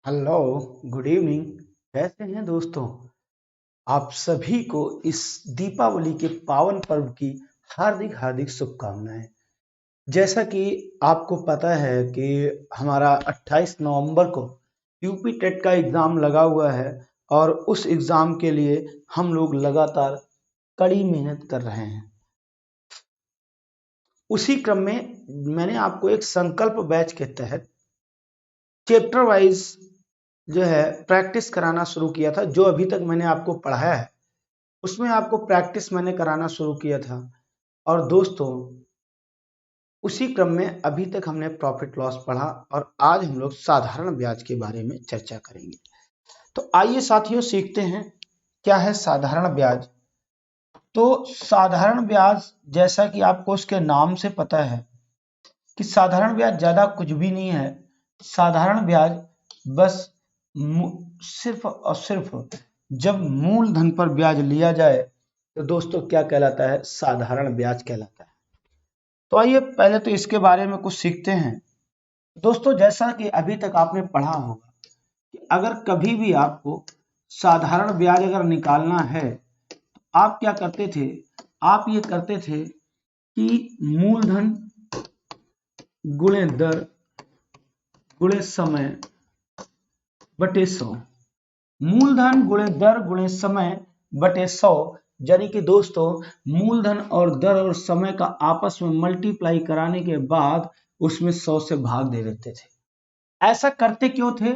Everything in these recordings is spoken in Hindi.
Hello, good evening. कैसे हैं दोस्तों? आप सभी को इस दीपावली के पावन पर्व की हार्दिक हार्दिक शुभकामनाएं। जैसा कि आपको पता है कि हमारा 28 नवंबर को यूपी टेट का एग्ज़ाम लगा हुआ है और उस एग्ज़ाम के लिए हम लोग लगातार कड़ी मेहनत कर रहे हैं। उसी क्रम में मैंने आपको एक संकल्प बैच के तहत चैप्टर वाइज जो है प्रैक्टिस कराना शुरू किया था। जो अभी तक मैंने आपको पढ़ाया है उसमें आपको प्रैक्टिस मैंने कराना शुरू किया था। और दोस्तों, उसी क्रम में अभी तक हमने प्रॉफिट लॉस पढ़ा और आज हम लोग साधारण ब्याज के बारे में चर्चा करेंगे। तो आइए साथियों, सीखते हैं क्या है साधारण ब्याज। तो साधारण ब्याज, जैसा कि आपको उसके नाम से पता है कि साधारण ब्याज ज्यादा कुछ भी नहीं है। साधारण ब्याज बस सिर्फ और सिर्फ जब मूलधन पर ब्याज लिया जाए तो दोस्तों क्या कहलाता है? साधारण ब्याज कहलाता है। तो आइए पहले तो इसके बारे में कुछ सीखते हैं। दोस्तों, जैसा कि अभी तक आपने पढ़ा होगा कि अगर कभी भी आपको साधारण ब्याज अगर निकालना है तो आप क्या करते थे? आप ये करते थे कि मूलधन गुणे दर गुणे समय बटे 100। मूलधन गुणे दर गुणे समय बटे 100, यानी कि दोस्तों मूलधन और दर और समय का आपस में मल्टीप्लाई कराने के बाद उसमें 100 से भाग दे देते थे। ऐसा करते क्यों थे?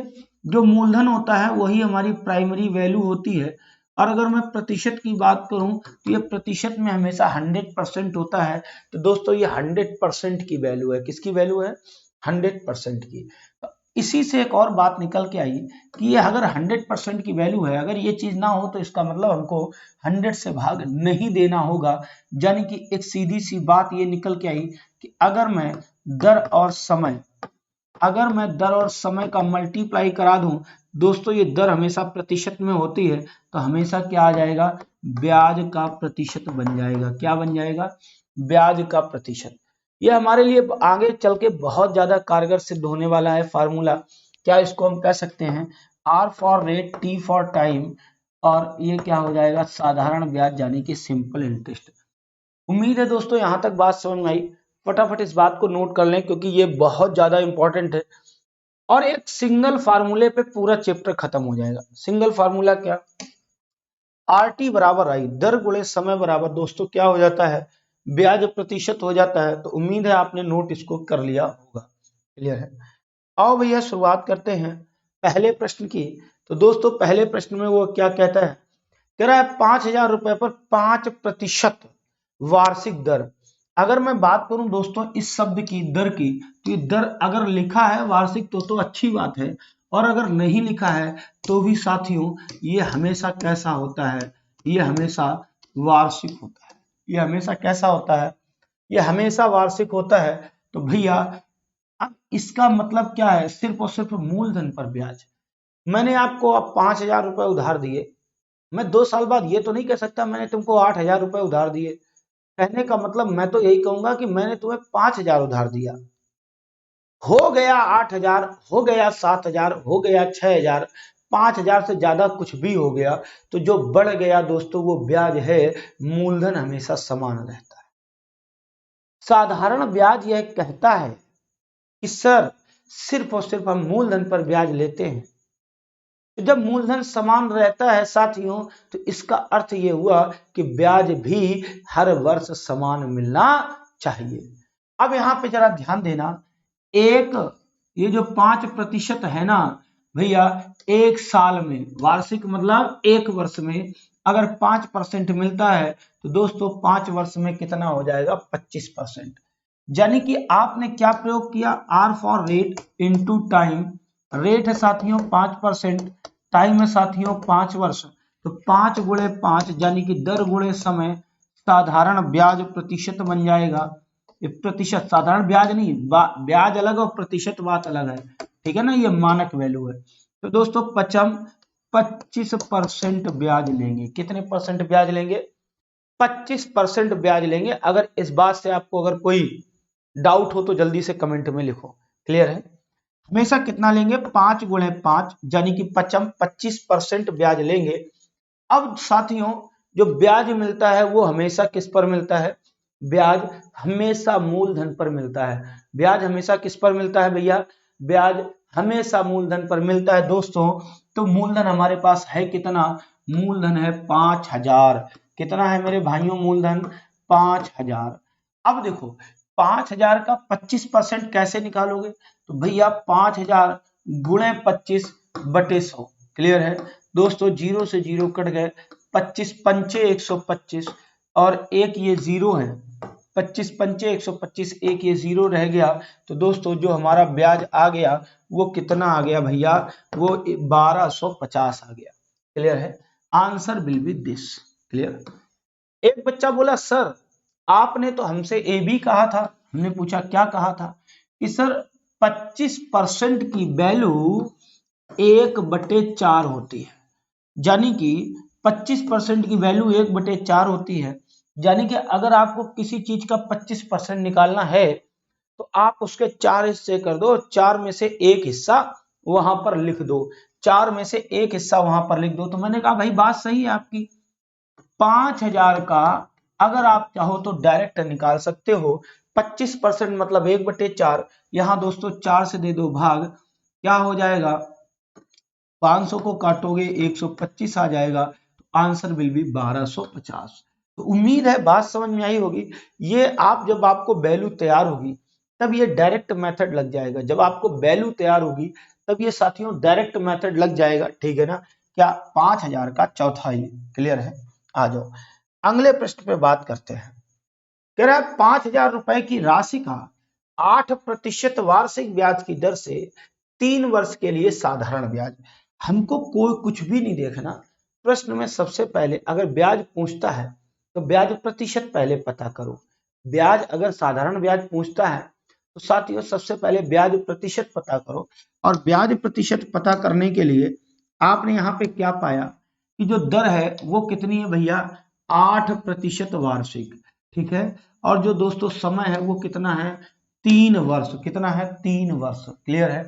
जो मूलधन होता है वही हमारी प्राइमरी वैल्यू होती है। और अगर मैं प्रतिशत की बात करूं तो ये प्रतिशत में हमेशा 100% होता है। तो दोस्तों ये 100% की वैल्यू है। किसकी वैल्यू है? 100% की। इसी से एक और बात निकल के आई कि ये अगर 100% की वैल्यू है, अगर ये चीज ना हो तो इसका मतलब हमको 100 से भाग नहीं देना होगा। यानी कि एक सीधी सी बात ये निकल के आई कि अगर मैं दर और समय का मल्टीप्लाई करा दूं, दोस्तों ये दर हमेशा प्रतिशत में होती है तो हमेशा क्या आ जाएगा? ब्याज का प्रतिशत बन जाएगा। क्या बन जाएगा? ब्याज का प्रतिशत। यह हमारे लिए आगे चल के बहुत ज्यादा कारगर सिद्ध होने वाला है फार्मूला। क्या इसको हम कह सकते हैं? R for rate, T for time, और ये क्या हो जाएगा? साधारण ब्याज, यानी कि सिंपल इंटरेस्ट। उम्मीद है दोस्तों यहां तक बात समझ में आई। फटाफट इस बात को नोट कर लें क्योंकि ये बहुत ज्यादा इंपॉर्टेंट है। और एक सिंगल फार्मूले पे पूरा चैप्टर खत्म हो जाएगा। सिंगल फार्मूला क्या? RT बराबर आई, दर गुणे समय बराबर दोस्तों क्या हो जाता है? ब्याज प्रतिशत हो जाता है। तो उम्मीद है आपने नोट इसको कर लिया होगा। क्लियर है? आओ भैया शुरुआत करते हैं पहले प्रश्न की। तो दोस्तों पहले प्रश्न में वो क्या कहता है? कह रहा है 5,000 रुपए पर 5% वार्षिक दर। अगर मैं बात करूं दोस्तों इस शब्द की, दर की, तो ये दर अगर लिखा है वार्षिक तो अच्छी बात है, और अगर नहीं लिखा है तो भी साथियों ये हमेशा कैसा होता है? ये हमेशा वार्षिक होता है। ये हमेशा कैसा होता है? ये हमेशा वार्षिक होता है। तो भैया अब इसका मतलब क्या है? सिर्फ और सिर्फ मूलधन पर ब्याज। मैंने आपको अब 5,000 रुपए उधार दिए, मैं 2 साल बाद ये तो नहीं कह सकता मैंने तुमको 8,000 रुपए उधार दिए। कहने का मतलब मैं तो यही कहूंगा कि मैंने तुम्हें 5,000 उधार दिया। हो गया 8,000, हो गया 7,000, हो गया 6,000, 5,000 से ज्यादा कुछ भी हो गया तो जो बढ़ गया दोस्तों वो ब्याज है। मूलधन हमेशा समान रहता है। साधारण ब्याज यह कहता है कि सर सिर्फ और सिर्फ हम मूलधन पर ब्याज लेते हैं। तो जब मूलधन समान रहता है साथियों तो इसका अर्थ ये हुआ कि ब्याज भी हर वर्ष समान मिलना चाहिए। अब यहां पे जरा ध्यान देना, एक ये जो 5% है ना भैया, एक साल में, वार्षिक मतलब एक वर्ष में अगर 5% मिलता है तो दोस्तों 5 वर्ष में कितना हो जाएगा? 25%। यानी कि आपने क्या प्रयोग किया? R for rate into time. Rate है साथियों 5%, टाइम है साथियों 5 वर्ष। तो 5 गुणे 5 यानी कि दर गुणे समय, साधारण ब्याज प्रतिशत बन जाएगा। ये प्रतिशत, साधारण ब्याज नहीं, ब्याज अलग और प्रतिशत बात अलग है। ठीक है ना? ये मानक वैल्यू है। तो दोस्तों 25% ब्याज लेंगे। कितने परसेंट ब्याज लेंगे? 25% ब्याज लेंगे। अगर इस बात से आपको अगर कोई डाउट हो तो जल्दी से कमेंट में लिखो। क्लियर है? हमेशा कितना लेंगे, 5 गुणे 5 यानी कि 25% ब्याज लेंगे। अब साथियों जो ब्याज मिलता है वो हमेशा किस पर मिलता है, ब्याज हमेशा मूलधन पर मिलता है। ब्याज हमेशा किस पर मिलता है भैया, ब्याज हमेशा मूलधन पर मिलता है दोस्तों। तो मूलधन हमारे पास है कितना, मूलधन है 5000। कितना है मेरे भाइयों मूलधन, 5000। अब देखो 5000 का 25% कैसे निकालोगे, तो भैया 5000 गुणे 25/100। क्लियर है दोस्तों, जीरो से जीरो कट गए, 25 पंचे 125 और एक ये जीरो है, 25 पंचे 125, एक ये जीरो रह गया। तो दोस्तों जो हमारा ब्याज आ गया वो कितना आ गया भैया, वो 1250 आ गया। क्लियर है, answer will be this. Clear. एक बच्चा बोला सर आपने तो हमसे ए बी कहा था। हमने पूछा क्या कहा था, कि सर 25% की वैल्यू 1/4 होती है, यानी कि 25% की वैल्यू 1/4 होती है। यानी कि अगर आपको किसी चीज का 25% निकालना है तो आप उसके 4 हिस्से कर दो, 4 में से एक हिस्सा वहां पर लिख दो, 4 में से एक हिस्सा वहां पर लिख दो। तो मैंने कहा भाई बात सही है आपकी, 5000 का अगर आप चाहो तो डायरेक्ट निकाल सकते हो। 25% मतलब 1/4, यहां दोस्तों 4 से दे दो भाग, क्या हो जाएगा, 500 को काटोगे 125 आ जाएगा। तो आंसर विल बी 1250। तो उम्मीद है बात समझ में आई होगी। ये आप जब आपको वैल्यू तैयार होगी तब ये डायरेक्ट मेथड लग जाएगा, जब आपको वैल्यू तैयार होगी तब ये साथियों डायरेक्ट मेथड लग जाएगा। ठीक है ना, क्या 5000 का चौथा ही। क्लियर है, आ जाओ अगले प्रश्न पे बात करते हैं। कह रहा है 5000 रुपए की राशि का 8% वार्षिक ब्याज की दर से 3 वर्ष के लिए साधारण ब्याज। हमको कोई कुछ भी नहीं देखना, प्रश्न में सबसे पहले अगर ब्याज पूछता है तो ब्याज प्रतिशत पहले पता करो। ब्याज अगर साधारण ब्याज पूछता है तो साथियों सबसे पहले ब्याज प्रतिशत पता करो। और ब्याज प्रतिशत पता करने के लिए आपने यहाँ पे क्या पाया कि जो दर है वो कितनी है भैया, 8% वार्षिक। ठीक है, और जो दोस्तों समय है वो कितना है, 3 वर्ष। कितना है, 3 वर्ष। क्लियर है,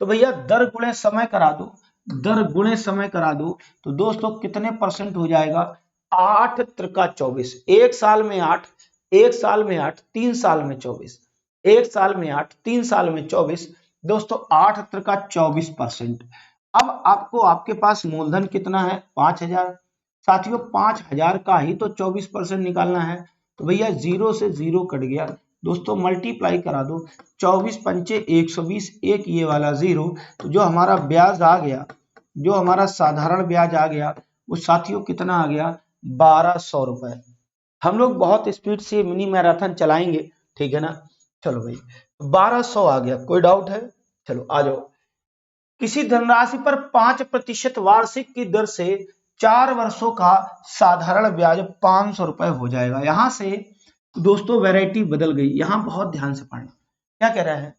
तो भैया दर गुणे समय करा दो, दर गुणे समय करा दो। तो दोस्तों कितने परसेंट हो जाएगा, 8 त्रिका 24, एक साल में 8, एक साल में 8, 3 साल में 24, एक साल में 8, 3 साल में 24। दोस्तों 8 त्रिका 24%। अब आपको आपके पास मूलधन कितना है, 5000। साथियों 5000 का ही तो 24% निकालना है। तो भैया जीरो से जीरो कट गया दोस्तों, मल्टीप्लाई करा दो, 24 पंचे 120, एक ये वाला जीरो। तो जो हमारा ब्याज आ गया, जो हमारा साधारण ब्याज आ गया वो साथियों कितना आ गया, 1200 रुपए। हम लोग बहुत स्पीड से मिनी मैराथन चलाएंगे, ठीक है ना। चलो भाई 1200 आ गया, कोई डाउट है, चलो आ जाओ। किसी धनराशि पर 5% वार्षिक की दर से 4 वर्षों का साधारण ब्याज 500 रुपए हो जाएगा। यहां से दोस्तों वैरायटी बदल गई, यहां बहुत ध्यान से पढ़ना। क्या कह रहा है,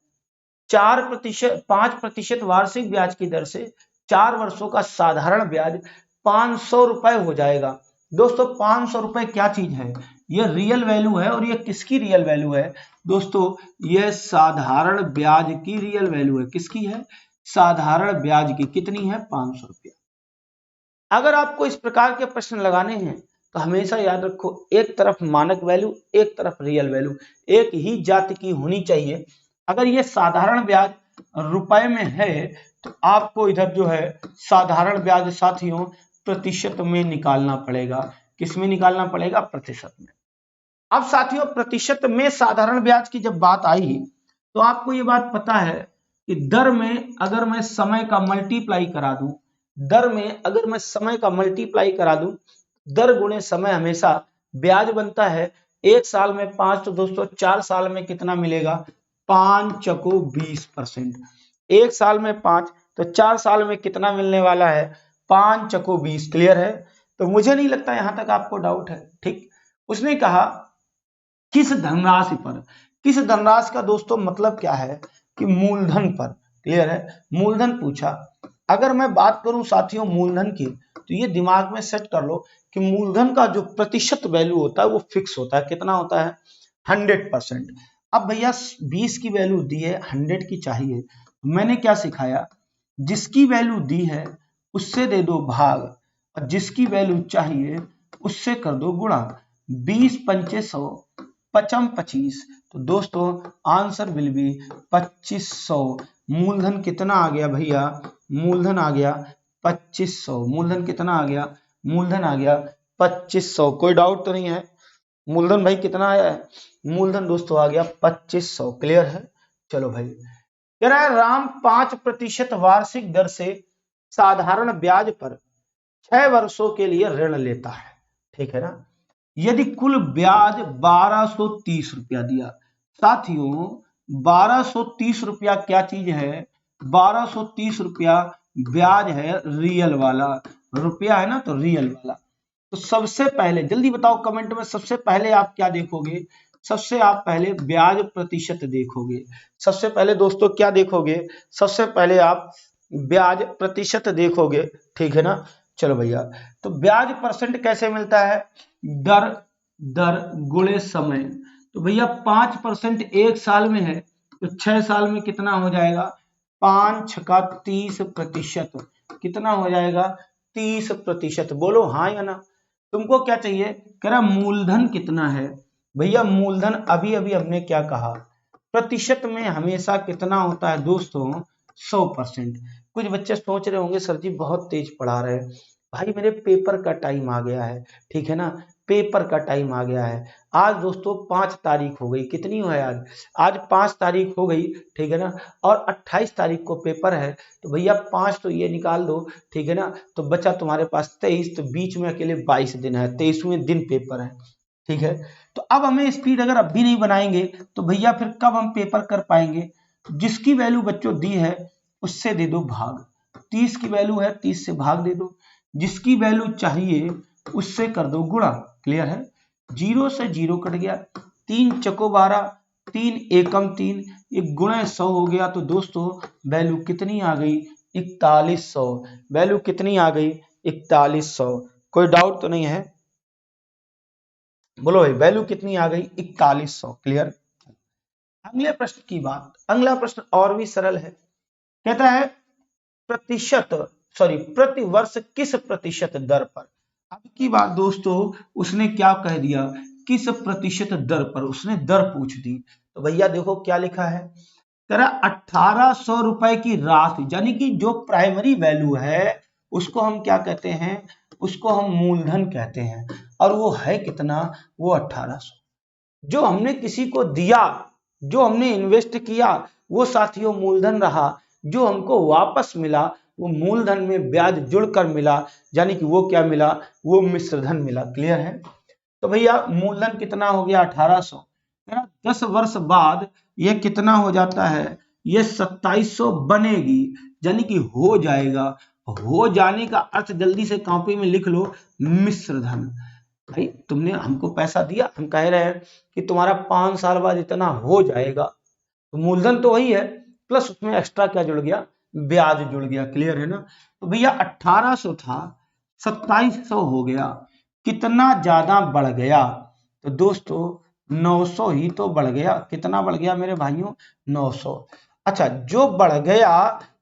5% वार्षिक ब्याज की दर से 4 वर्षों का साधारण ब्याज 500 रुपए हो जाएगा। दोस्तों 500 रुपए क्या चीज है, ये रियल वैल्यू है। और ये किसकी रियल वैल्यू है दोस्तों, ये साधारण ब्याज की रियल वैल्यू है। किसकी है, साधारण ब्याज की। कितनी है, 500 रुपया। अगर आपको इस प्रकार के प्रश्न लगाने हैं तो हमेशा याद रखो, एक तरफ मानक वैल्यू, एक तरफ रियल वैल्यू, एक ही जाति की होनी चाहिए। अगर ये साधारण ब्याज रुपए में है तो आपको इधर जो है साधारण ब्याज साथियों प्रतिशत में निकालना पड़ेगा। किस में निकालना पड़ेगा, प्रतिशत में। अब साथियों प्रतिशत में साधारण ब्याज की जब बात आई तो आपको ये बात पता है कि दर में अगर मैं समय का मल्टीप्लाई करा दूं, दर में अगर मैं समय का मल्टीप्लाई करा दूं, दर गुणे समय हमेशा ब्याज बनता है। एक साल में 5, तो दोस्तों 4 साल में कितना मिलेगा, 5 चको 20%। एक साल में 5 तो 4 साल में कितना मिलने वाला है, 5 चको 20। क्लियर है, तो मुझे नहीं लगता यहां तक आपको डाउट है। ठीक, उसने कहा किस धनराशि पर, किस धनराशि का दोस्तों मतलब क्या है कि मूलधन पर। क्लियर है, मूलधन पूछा। अगर मैं बात करूं साथियों मूलधन की, तो ये दिमाग में सेट कर लो कि मूलधन का जो प्रतिशत वैल्यू होता है वो फिक्स होता है। कितना होता है, 100%। अब भैया 20 की वैल्यू दी है, 100 की चाहिए, मैंने क्या सिखाया, जिसकी वैल्यू दी है उससे दे दो भाग, और जिसकी वैल्यू चाहिए उससे कर दो गुणा। 20 पंचे 100, 55 25, तो दोस्तों आंसर विल बी 2500। मूलधन कितना आ गया भैया, मूलधन आ गया 2500। मूलधन कितना आ गया, मूलधन आ गया 2500। कोई डाउट तो नहीं है, मूलधन भाई कितना आया है, मूलधन दोस्तों आ गया 2500। क्लियर है। चलो भाई, कह रहा है राम 5% वार्षिक दर से साधारण ब्याज पर 6 वर्षों के लिए ऋण लेता है, ठीक है ना। यदि कुल ब्याज 1230 रुपया दिया, साथियों 1230 रुपया क्या चीज है, 1230 रुपया ब्याज है, रियल वाला रुपया है ना, तो रियल वाला। तो सबसे पहले जल्दी बताओ कमेंट में, सबसे पहले आप क्या देखोगे, सबसे आप पहले ब्याज प्रतिशत देखोगे। सबसे पहले दोस्तों क्या देखोगे, सबसे पहले आप ब्याज प्रतिशत देखोगे, ठीक है ना। चलो भैया, तो ब्याज परसेंट कैसे मिलता है, दर दर गुणे समय। तो भैया 5% एक साल में है, तो 6 साल में कितना हो जाएगा, 5 छका 30%, कितना हो जाएगा 30%। बोलो हाँ या ना। तुमको क्या चाहिए, कह रहा मूलधन कितना है, भैया मूलधन अभी अभी हमने क्या कहा, प्रतिशत में हमेशा कितना होता है दोस्तों, 100%। कुछ बच्चे सोच रहे होंगे सर जी बहुत तेज पढ़ा रहे हैं, भाई मेरे पेपर का टाइम आ गया है, ठीक है ना, पेपर का टाइम आ गया है। आज दोस्तों 5 तारीख हो गई, कितनी हो है आज, आज 5 तारीख हो गई, ठीक है ना, और 28 तारीख को पेपर है, तो भैया 5 तो ये निकाल दो, ठीक है ना, तो बचा तुम्हारे पास 23, तो बीच में अकेले 22 दिन है, 23वें दिन पेपर है, ठीक है। तो अब हमें स्पीड अगर अब भी नहीं बनाएंगे तो भैया फिर कब हम पेपर कर पाएंगे। जिसकी वैल्यू बच्चों दी है उससे दे दो भाग, 30 की वैल्यू है 30 से भाग दे दो, जिसकी वैल्यू चाहिए उससे कर दो गुणा। क्लियर है, 0 से 0 कट गया, 3 चको 12, 3 एकम 3, एक गुणे 100 हो गया, तो दोस्तों वैल्यू कितनी आ गई, 4100। वैल्यू कितनी आ गई, 4100। कोई डाउट तो नहीं है, बोलो भाई वैल्यू कितनी आ गई, 4100। क्लियर। अगले प्रश्न की बात, अगला प्रश्न और भी सरल है, कहता है प्रतिशत सॉरी प्रति वर्ष किस प्रतिशत दर पर। अब की बात दोस्तों उसने क्या कह दिया, किस प्रतिशत दर पर, उसने दर पूछ दी। तो भैया देखो क्या लिखा है, तेरा 1800 रुपए की राशि, यानी कि जो प्राइमरी वैल्यू है उसको हम क्या कहते हैं, उसको हम मूलधन कहते हैं, और वो है कितना, वो 1800। जो हमने किसी को दिया, जो हमने इन्वेस्ट किया, वो साथियों मूलधन रहा, जो हमको वापस मिला वो मूलधन में ब्याज जुड़कर मिला, यानी कि वो क्या मिला, वो मिश्रधन मिला। क्लियर है। तो भैया मूलधन कितना हो गया 1800, 10 वर्ष बाद ये कितना हो जाता है, ये 2700 बनेगी, यानी कि हो जाएगा। हो जाने का अर्थ जल्दी से कॉपी में लिख लो, मिश्रधन। भाई तुमने हमको पैसा दिया, हम कह रहे हैं कि तुम्हारा 5 साल बाद इतना हो जाएगा, तो मूलधन तो वही है, प्लस उसमें एक्स्ट्रा क्या जुड़ गया, ब्याज जुड़ गया। क्लियर है ना। तो भैया 1800 था, 2700 हो गया, कितना ज्यादा बढ़ गया, तो दोस्तों 900 ही तो बढ़ गया। कितना बढ़ गया मेरे भाइयों, 900। अच्छा जो बढ़ गया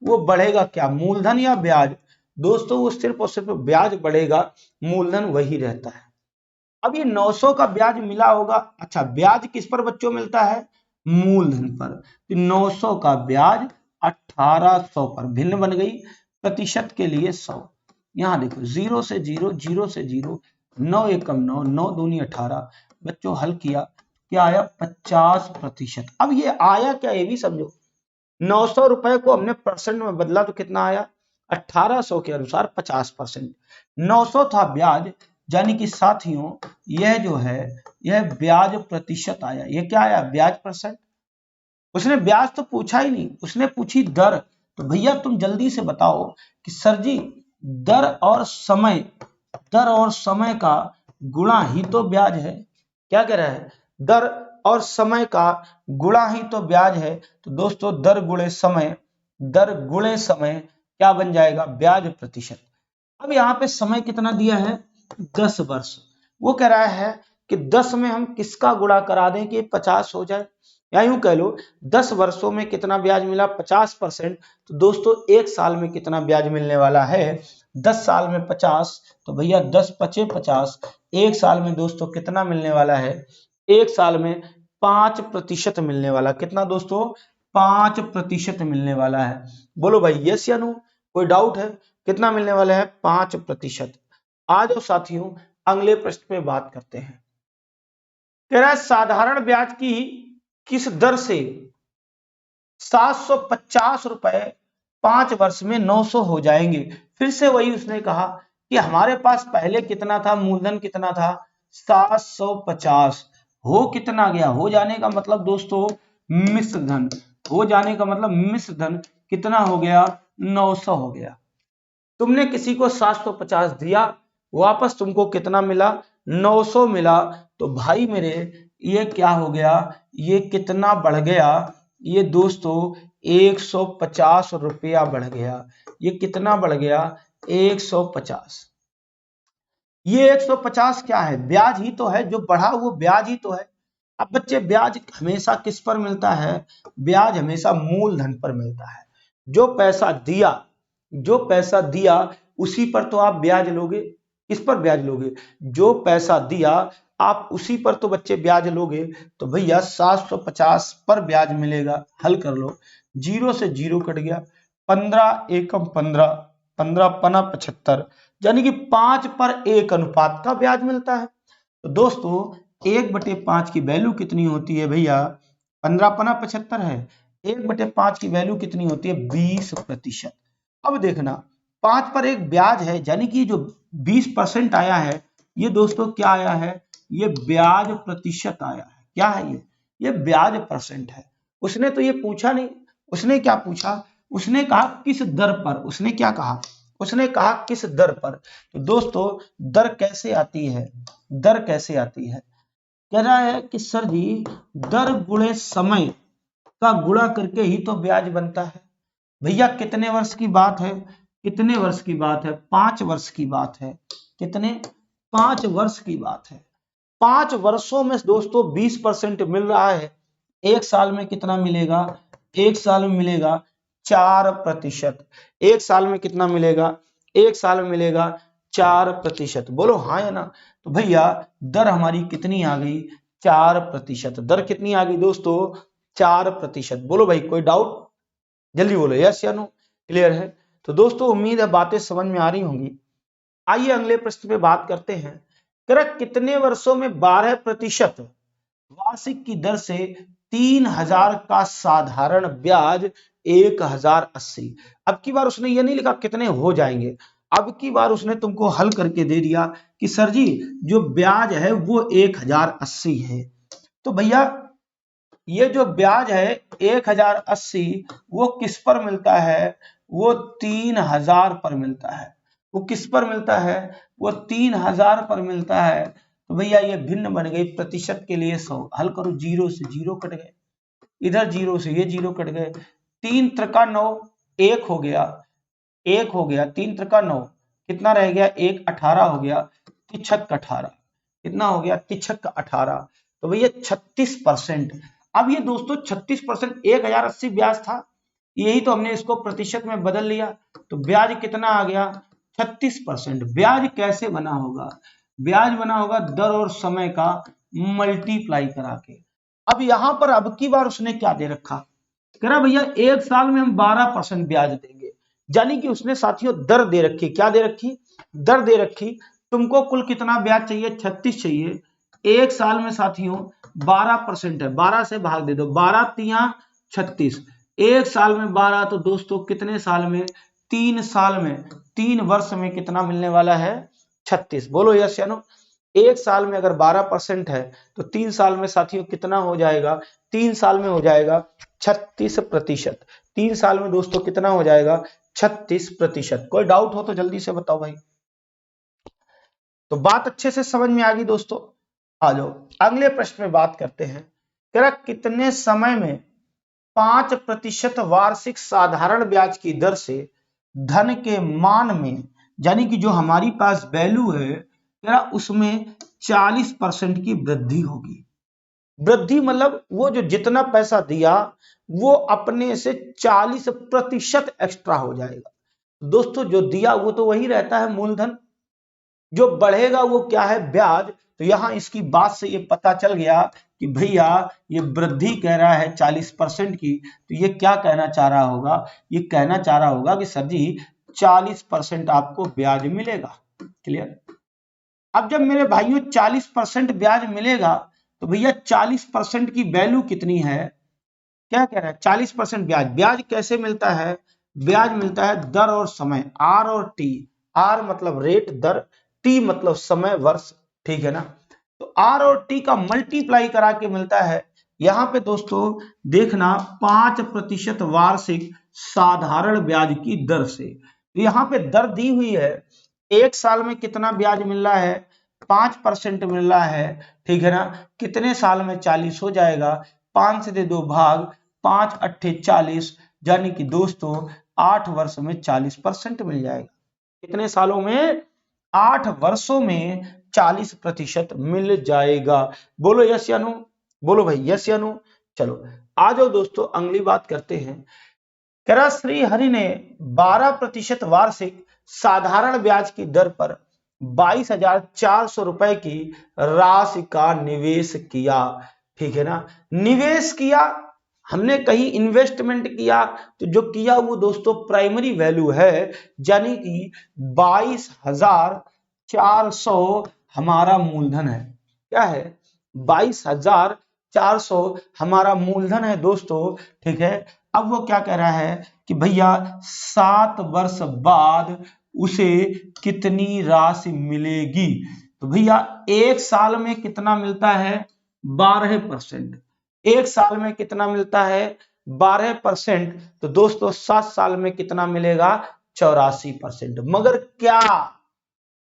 वो बढ़ेगा क्या, मूलधन या ब्याज, दोस्तों वो सिर्फ और सिर्फ ब्याज बढ़ेगा, मूलधन वही रहता है। अब ये 900 का ब्याज मिला होगा, अच्छा ब्याज किस पर बच्चों मिलता है, मूलधन पर, तो 900 का ब्याज 1800 पर, भिन्न बन गई, प्रतिशत के लिए 100। यहां देखो 0 से 0, 0 से 0, 9 एकम 9, 9 दूनी 18, बच्चों हल किया क्या आया, 50%। अब ये आया क्या ये भी समझो, 900 रुपए को हमने परसेंट में बदला तो कितना आया, 1800 के अनुसार 50%। 900 था ब्याज, यानी कि साथियों यह जो है यह ब्याज प्रतिशत आया। ये क्या आया, ब्याज परसेंट। उसने ब्याज तो पूछा ही नहीं, उसने पूछी दर। तो भैया तुम जल्दी से बताओ कि सर जी दर और समय, दर और समय का गुणा ही तो ब्याज है। क्या कह रहा है, दर और समय का गुणा ही तो ब्याज है। तो दोस्तों दर गुणे समय, दर गुणे समय क्या बन जाएगा, ब्याज प्रतिशत। अब यहाँ पे समय कितना दिया है, 10 वर्ष। वो कह रहा है कि 10 में हम किसका गुणा करा दें कि 50 हो जाए, या यूं कह लो 10 वर्षों में कितना ब्याज मिला 50%। तो दोस्तों एक साल में कितना ब्याज मिलने वाला है 10 साल में 50, तो भैया 10 पचे 50, एक साल में दोस्तों कितना मिलने वाला है, एक साल में 5% मिलने वाला। कितना दोस्तों 5% मिलने वाला है। बोलो भाई यस या नो, कोई डाउट है? कितना मिलने वाला है 5%। आ जाओ साथियों अगले प्रश्न पे बात करते हैं। कह रहा है साधारण ब्याज की किस दर से 750 रुपए 5 वर्ष में 900 हो जाएंगे। फिर से वही उसने कहा कि हमारे पास पहले कितना था, मूलधन कितना था 750, हो कितना गया, हो जाने का मतलब दोस्तों मिश्र धन, हो जाने का मतलब मिश्र धन कितना हो गया 900 हो गया। तुमने किसी को 750 दिया, वापस तुमको कितना मिला 900 मिला, तो भाई मेरे ये क्या हो गया, ये कितना बढ़ गया, ये दोस्तों 150 रुपया बढ़ गया। ये कितना बढ़ गया 150। ये 150 क्या है, ब्याज ही तो है, जो बढ़ा वो ब्याज ही तो है। अब बच्चे ब्याज हमेशा किस पर मिलता है, ब्याज हमेशा मूलधन पर मिलता है। जो पैसा दिया, जो पैसा दिया उसी पर तो आप ब्याज लोगे। किस पर ब्याज लोगे, जो पैसा दिया आप उसी पर तो बच्चे ब्याज लोगे। तो भैया 750 पर ब्याज मिलेगा। हल कर लो, जीरो से जीरो कट गया, 15 एकम 15, 15 पना 75, यानी कि 5 पर 1 अनुपात का ब्याज मिलता है। तो दोस्तों 1/5 की वैल्यू कितनी होती है भैया, 15 पना 75 है, 1/5 की वैल्यू कितनी होती है 20%। अब देखना 5 पर 1 ब्याज है, यानी कि जो 20% आया है ये दोस्तों क्या आया है, ये ब्याज प्रतिशत आया है। क्या है ये ब्याज परसेंट है। उसने तो ये पूछा नहीं, उसने क्या पूछा, उसने कहा किस दर पर, उसने क्या कहा, उसने कहा किस दर पर। तो दोस्तों दर कैसे आती है, दर कैसे आती है, कह रहा है कि सर जी दर गुणे समय का गुणा करके ही तो ब्याज बनता है। भैया कितने वर्ष की बात है, कितने वर्ष की बात है, 5 वर्ष की बात है। कितने, 5 वर्ष की बात है। 5 वर्षों में दोस्तों 20% मिल रहा है। एक साल में कितना मिलेगा, एक साल में मिलेगा 4%। एक साल में कितना मिलेगा, एक साल में मिलेगा 4%। बोलो हाँ या ना। तो भैया दर हमारी कितनी आ गई 4%। दर कितनी आ गई दोस्तों 4%। बोलो भाई कोई डाउट, जल्दी बोलो यस या नो, क्लियर है। तो दोस्तों उम्मीद है बातें समझ में आ रही होंगी। आइए अगले प्रश्न पे बात करते हैं। कितने वर्षों में 12% वार्षिक की दर से 3000 का साधारण ब्याज 1080। अब की बार उसने ये नहीं लिखा कितने हो जाएंगे, अब की बार उसने तुमको हल करके दे दिया कि सर जी जो ब्याज है वो 1080 है। तो भैया ये जो ब्याज है 1080 वो किस पर मिलता है, वो 3000 पर मिलता है। वो किस पर मिलता है, वो 3000 पर मिलता है। तो भैया ये भिन्न बन गई, प्रतिशत के लिए 100। हल करो, जीरो से जीरो कट गए, इधर जीरो से ये जीरो कट गए, 3 त्रिका 9, 1 हो गया, 1 हो गया, 3 त्रिका 9, कितना रह गया 1, 18 हो गया, तिछक 18, कितना हो गया तिछक 18। तो भैया 36%। अब ये दोस्तों 36% 1080 ब्याज था, यही तो हमने इसको प्रतिशत में बदल लिया, तो ब्याज कितना आ गया 36%। ब्याज कैसे बना होगा, ब्याज बना होगा दर और समय का मल्टीप्लाई करा के। अब यहां पर अब की बार उसने क्या दे रखा, कह रहा भैया एक साल में हम 12% ब्याज देंगे, यानी कि उसने साथियों दर दे रखी। क्या दे रखी, दर दे रखी। तुमको कुल कितना ब्याज चाहिए 36 चाहिए, एक साल में साथियों 12% है, 12 से भाग दे दो, 12 तिया 36, एक साल में 12, तो दोस्तों कितने साल में 3 साल में, 3 वर्ष में कितना मिलने वाला है 36। बोलो यस या नो। एक साल में अगर 12% है तो 3 साल में साथियों कितना हो जाएगा, 3 साल में हो जाएगा 36%। 3 साल में दोस्तों कितना हो जाएगा 36%। कोई डाउट हो तो जल्दी से बताओ भाई। तो बात अच्छे से समझ में आ गई दोस्तों। आ जाओ अगले प्रश्न में बात करते हैं। कितने समय में 5% वार्षिक साधारण ब्याज की दर से धन के मान में, यानी कि जो हमारी पास वैल्यू है उसमें 40% की वृद्धि होगी। वृद्धि मतलब वो जो जितना पैसा दिया वो अपने से 40% एक्स्ट्रा हो जाएगा। दोस्तों जो दिया वो तो वही रहता है मूलधन, जो बढ़ेगा वो क्या है, ब्याज। तो यहां इसकी बात से ये पता चल गया कि भैया ये वृद्धि कह रहा है 40% की, तो ये क्या कहना चाह रहा होगा, ये कहना चाह रहा होगा कि सर जी 40% आपको ब्याज मिलेगा। क्लियर। अब जब मेरे भाइयों 40% ब्याज मिलेगा तो भैया 40% की वैल्यू कितनी है, क्या कह रहा है, 40% ब्याज। ब्याज कैसे मिलता है, ब्याज मिलता है दर और समय, आर और टी। आर मतलब रेट दर, टी मतलब समय वर्ष, ठीक है ना। तो आर और टी का मल्टीप्लाई करा के मिलता है। यहां पे दोस्तों देखना 5% वार्षिक साधारण ब्याज की दर से। तो यहां पे दर दी हुई है, एक साल में कितना ब्याज मिल रहा है, 5% मिल रहा है, ठीक है ना। कितने साल में 40 हो जाएगा, 5 से दे दो भाग, 5 अट्ठे 40, यानी कि दोस्तों 8 वर्ष में 40% मिल जाएगा। कितने सालों में, 8 वर्षों में 40% मिल जाएगा। बोलो यस या नो, बोलो भाई यस या नो। चलो आ जाओ दोस्तों अगली बात करते हैं। कह रहा श्री हरि ने 12% वार्षिक साधारण ब्याज की दर पर 22,400 रुपए की राशि का निवेश किया, ठीक है ना। निवेश किया, हमने कहीं इन्वेस्टमेंट किया, तो जो किया वो दोस्तों प्राइमरी वैल्यू है, यानी कि 22,400 हमारा मूलधन है। क्या है, 22,400 हमारा मूलधन है दोस्तों, ठीक है। अब वो क्या कह रहा है कि भैया 7 वर्ष बाद उसे कितनी राशि मिलेगी। तो भैया एक साल में कितना मिलता है, 12%। एक साल में कितना मिलता है, 12%। तो दोस्तों 7 साल में कितना मिलेगा, 84%। मगर क्या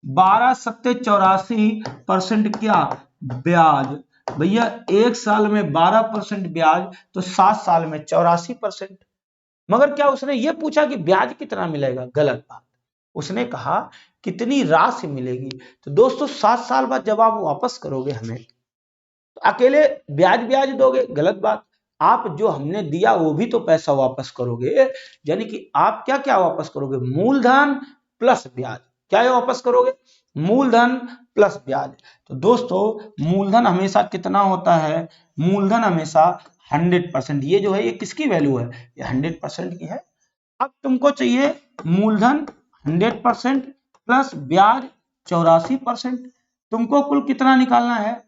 12 सत्ते 84%, क्या ब्याज। भैया एक साल में 12% ब्याज, तो 7 साल में 84%। मगर क्या उसने ये पूछा कि ब्याज कितना मिलेगा, गलत बात। उसने कहा कितनी राशि मिलेगी। तो दोस्तों 7 साल बाद जब आप वापस करोगे हमें, तो अकेले ब्याज ब्याज दोगे, गलत बात। आप जो हमने दिया वो भी तो पैसा वापस करोगे, यानी कि आप क्या क्या वापस करोगे, मूलधन प्लस ब्याज। क्या ये वापस करोगे, मूलधन प्लस ब्याज। तो दोस्तों मूलधन हमेशा कितना होता है, मूलधन हमेशा 100%। ये जो है ये किसकी वैल्यू है, ये 100% की है। अब तुमको चाहिए मूलधन 100% प्लस ब्याज 84%। तुमको कुल कितना निकालना है,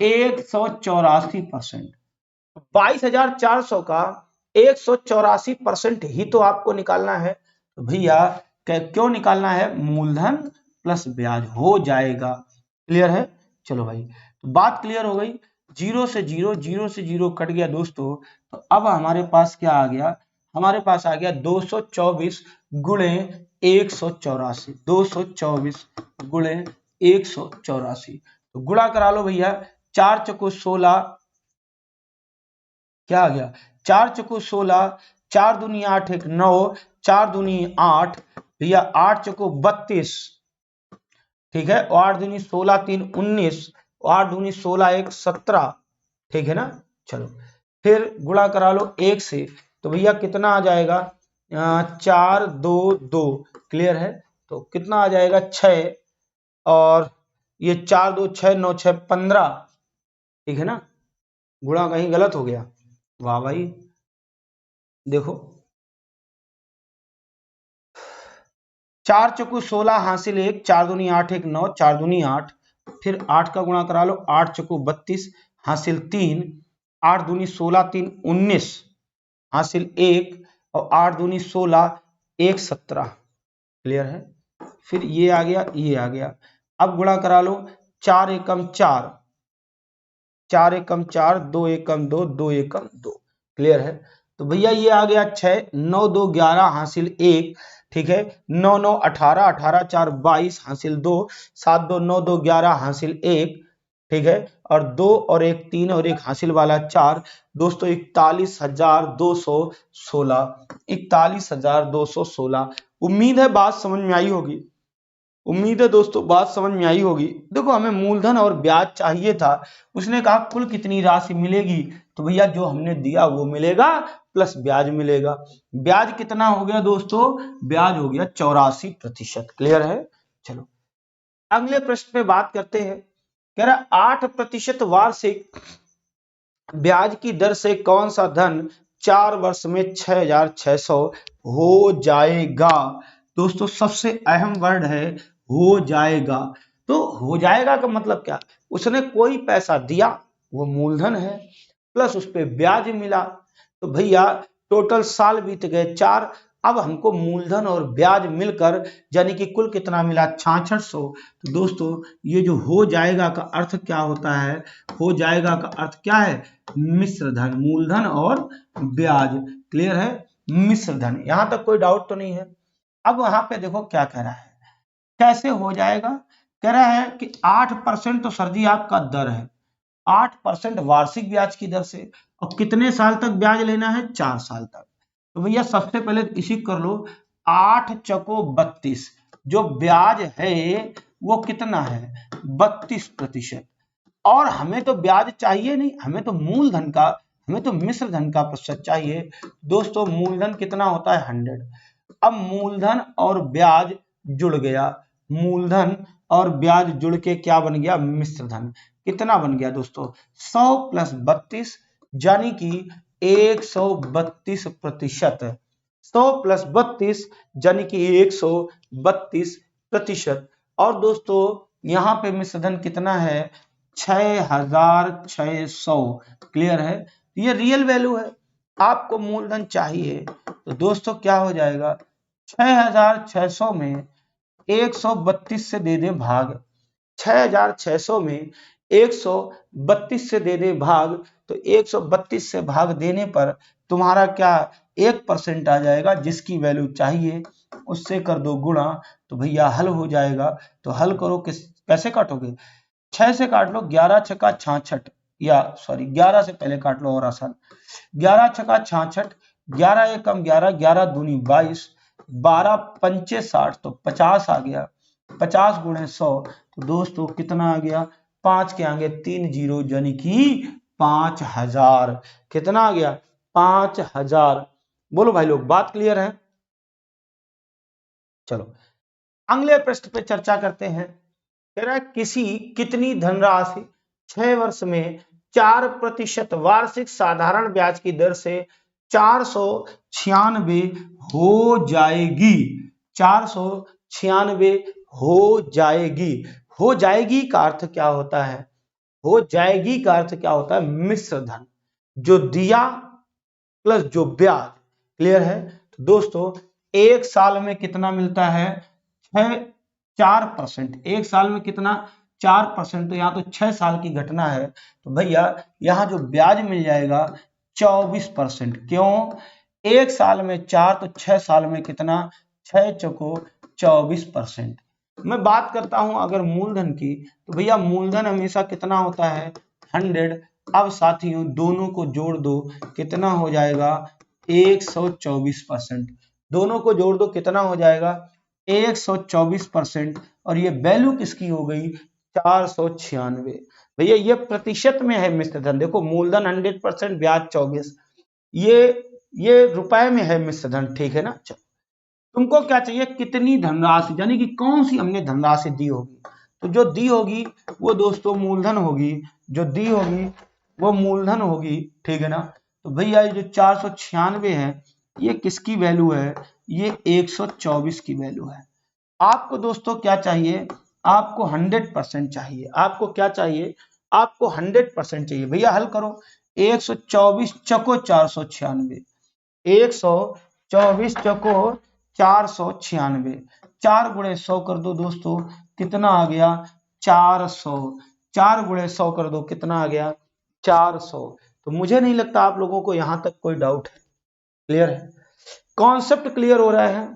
184%। 22,400 का 184% ही तो आपको निकालना है। तो भैया क्यों निकालना है, मूलधन प्लस ब्याज हो जाएगा। क्लियर है। चलो भाई तो बात क्लियर हो गई। जीरो से जीरो कट गया दोस्तों। तो अब हमारे पास क्या आ गया, हमारे पास आ गया 224 गुणे 184, 224 गुणे 184। तो गुणा करा लो भैया, 4 चौको 16, क्या आ गया, 4 चौको 16, 4 दूनी 8 एक 9, 4 दूनी 8, भैया 8 चौको 32, ठीक है। और 8 दूनी 16 3 19, 8 दूनी 16 1 17, ठीक है ना। चलो फिर गुणा करा लो 1 से, तो भैया कितना आ जाएगा, 4 2 2, क्लियर है। तो कितना आ जाएगा 6, और ये 4 2 6 9 6 15, ठीक है ना। गुणा कहीं गलत हो गया, वाह भाई देखो, 4 चौको 16 हासिल 1, 4 दूनी 8 1 9, 4 दूनी 8, फिर 8 का गुणा करा लो, 8 चौको 32 हासिल 3, 8 दूनी 16 3 19 हासिल 1, और 8 दूनी 16 1 17, क्लियर है। फिर ये आ गया, ये आ गया। अब गुणा करा लो, 4 एकम 4, 4 एकम 4, 2 एकम 2, 2 एकम 2, क्लियर है। तो भैया ये आ गया 6, 9 2 11 हासिल 1, ठीक है। 9 9 18, 18 4 22 हासिल 2, 7 2 9 2 11 हासिल 1, ठीक है। और 2 और 1 3 और 1 हासिल वाला 4, दोस्तों 41,216, 41,216। उम्मीद है बात समझ में आई होगी। उम्मीद है दोस्तों बात समझ में आई होगी। देखो हमें मूलधन और ब्याज चाहिए था, उसने कहा कुल कितनी राशि मिलेगी, तो भैया जो हमने दिया वो मिलेगा प्लस ब्याज मिलेगा। ब्याज कितना हो गया दोस्तों, ब्याज हो गया 84%। क्लियर है। चलो अगले प्रश्न पे बात करते हैं। कह रहा 8% वार्षिक ब्याज की दर से कौन सा धन 4 वर्ष में 6,600 हो जाएगा। दोस्तों सबसे अहम वर्ड है हो जाएगा। तो हो जाएगा का मतलब क्या, उसने कोई पैसा दिया वो मूलधन है, प्लस उस पर ब्याज मिला, तो भैया टोटल साल बीत गए 4, अब हमको मूलधन और ब्याज मिलकर यानी कि कुल कितना मिला 6600। तो दोस्तों ये जो हो जाएगा का अर्थ क्या होता है, हो जाएगा का अर्थ क्या है, मिश्र धन, मूलधन और ब्याज। क्लियर है, मिश्र धन। यहां तक कोई डाउट तो नहीं है। अब वहां पे देखो क्या कह रहा है, कैसे हो जाएगा। कह रहा है कि 8% तो सर जी आपका दर है, 8% वार्षिक ब्याज की दर से, और कितने साल तक ब्याज लेना है, 4 साल तक। तो भैया सबसे पहले इसी कर लो, 8 चको 32, जो ब्याज है वो कितना है 32%। और हमें तो ब्याज चाहिए नहीं, हमें तो मूलधन का, हमें तो मिश्र धन का प्रतिशत चाहिए। दोस्तों मूलधन कितना होता है 100। अब मूलधन और ब्याज जुड़ गया, मूलधन और ब्याज जुड़ के क्या बन गया, मिश्र धन। कितना बन गया दोस्तों 100 प्लस 32 यानी कि 132%। 100 प्लस 32 यानी कि 132%। और दोस्तों यहाँ पे मिश्र धन कितना है 6,600। क्लियर है, ये रियल वैल्यू है। आपको मूलधन चाहिए तो दोस्तों क्या हो जाएगा, 6,600 में 132 से दे दे भाग, 6,600 में 132 से दे दे भाग, तो 132 से भाग देने पर तुम्हारा क्या 1% आ जाएगा, जिसकी वैल्यू चाहिए उससे कर दो गुणा, तो भैया हल हो जाएगा। तो हल करो, किस कैसे काटोगे, 6 से काट लो, 11 छक्का 66, या सॉरी 11 से पहले काट लो और आसान, 11 छक्का 66, 11 एकम 11, 11 दूनी 22, 12 पंचे 60, तो 50 आ गया, 50 गुणे 100, तो दोस्तों कितना आ गया, 5 के आगे 3 जीरो यानी कि 5,000। कितना आ गया 5,000। बोलो भाई लोग बात क्लियर है। चलो अगले प्रश्न पे चर्चा करते हैं। कह रहा है किसी कितनी धनराशि 6 वर्ष में 4% वार्षिक साधारण ब्याज की दर से 496 हो जाएगी, 496 हो जाएगी। हो जाएगी का अर्थ क्या होता है, हो जाएगी का अर्थ क्या होता है, मिश्र धन, जो दिया प्लस जो ब्याज। क्लियर है। तो दोस्तों एक साल में कितना मिलता है 4%, एक साल में कितना 4%, तो यहाँ तो 6 साल की घटना है, तो भैया यहाँ जो ब्याज मिल जाएगा 24%। क्यों, एक साल में 4 तो 6 साल में कितना, 6 चौको 24%। मैं बात करता हूं अगर मूलधन की, तो भैया मूलधन हमेशा कितना होता है 100। अब साथियों दोनों को जोड़ दो, कितना हो जाएगा 124%। दोनों को जोड़ दो कितना हो जाएगा 124%, और ये वैल्यू किसकी हो गई 496। भैया ये प्रतिशत में है मिश्र धन, देखो मूलधन 100%, ब्याज 24, ये रुपए में है मिश्र धन। ठीक है ना। चलो तुमको क्या चाहिए, कितनी धनराशि, यानी कि कौन सी हमने धनराशि दी होगी, तो जो दी होगी वो दोस्तों मूलधन होगी, जो दी होगी वो मूलधन होगी। ठीक है ना। तो भैया ये जो 496 है ये किसकी वैल्यू है, ये 124 की वैल्यू है। आपको दोस्तों क्या चाहिए, आपको 100% चाहिए। आपको क्या चाहिए, आपको 100% चाहिए। भैया हल करो, 124 चको 496, 124 चको 496, 4 गुणे 100 कर दो दोस्तों, कितना आ गया 400, 4 गुणे 100 कर दो, कितना आ गया 400। तो मुझे नहीं लगता आप लोगों को यहां तक कोई डाउट है। क्लियर है, कॉन्सेप्ट क्लियर हो रहा है,